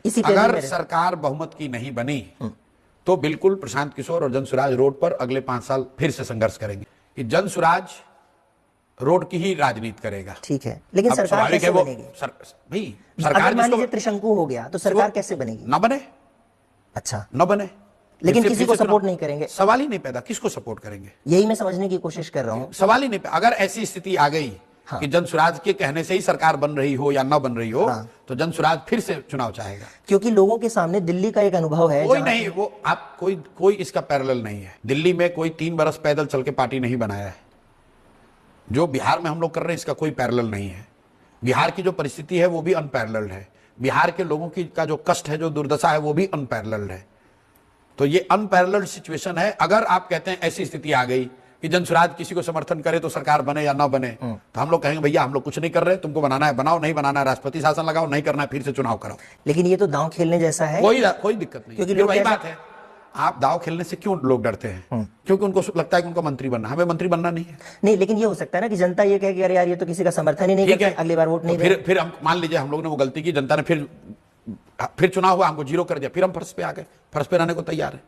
इसी अगर सरकार बहुमत की नहीं बनी तो बिल्कुल प्रशांत किशोर और जनसुराज रोड पर अगले 5 साल फिर से संघर्ष करेंगे कि जनसुराज रोड की ही राजनीति करेगा। ठीक है, लेकिन सरकार कैसे बनेगी? भाई सरकार अगर मान लीजिए त्रिशंकु हो गया तो सरकार कैसे बनेगी? न बने। अच्छा, न बने, लेकिन किसी को सपोर्ट नहीं करेंगे। सवाल ही नहीं पैदा, किसको सपोर्ट करेंगे? यही मैं समझने की कोशिश कर रहा हूं। सवाल ही नहीं पैदा। अगर ऐसी स्थिति आ गई कि जनसुराज के कहने से ही सरकार बन रही हो या न बन रही हो, तो जनसुराज फिर से चुनाव चाहेगा। क्योंकि लोगों के सामने दिल्ली का एक अनुभव है। कोई नहीं, वो आप कोई इसका पैरेलल नहीं है। दिल्ली में कोई 3 बरस पैदल चल के पार्टी नहीं बनाया है। जो बिहार में हम लोग कर रहे हैं इसका कोई पैरेलल नहीं है। बिहार की जो परिस्थिति है वो भी अनपैरेलल्ड है। बिहार के लोगों की का जो कष्ट है, जो दुर्दशा है, वो भी अनपैरेलल्ड है। तो ये अनपैरेलल्ड सिचुएशन है। अगर आप कहते हैं ऐसी स्थिति आ गई कि जनसुराज किसी को समर्थन करे तो सरकार बने या ना बने, तो हम लोग कहेंगे भैया हम लोग कुछ नहीं कर रहे, तुमको बनाना है बनाओ, नहीं बनाना है राष्ट्रपति शासन लगाओ, नहीं करना है फिर से चुनाव कराओ। लेकिन ये तो दांव खेलने जैसा है। कोई दिक्कत नहीं, क्योंकि वही बात है। आप दाव खेलने से क्यों लोग डरते हैं? क्योंकि उनको लगता है कि उनको मंत्री बनना। हमें मंत्री बनना नहीं है। नहीं, लेकिन ये हो सकता है ना कि जनता ये कहे कि अरे यार ये तो किसी का समर्थन ही नहीं करता, अगली बार वोट नहीं देंगे। फिर हम मान लीजिए हम लोग ने वो गलती की, जनता ने फिर चुनाव हुआ, हमको 0 कर दिया, फिर हम फर्श पे आ गए। फर्श पे रहने को तैयार है।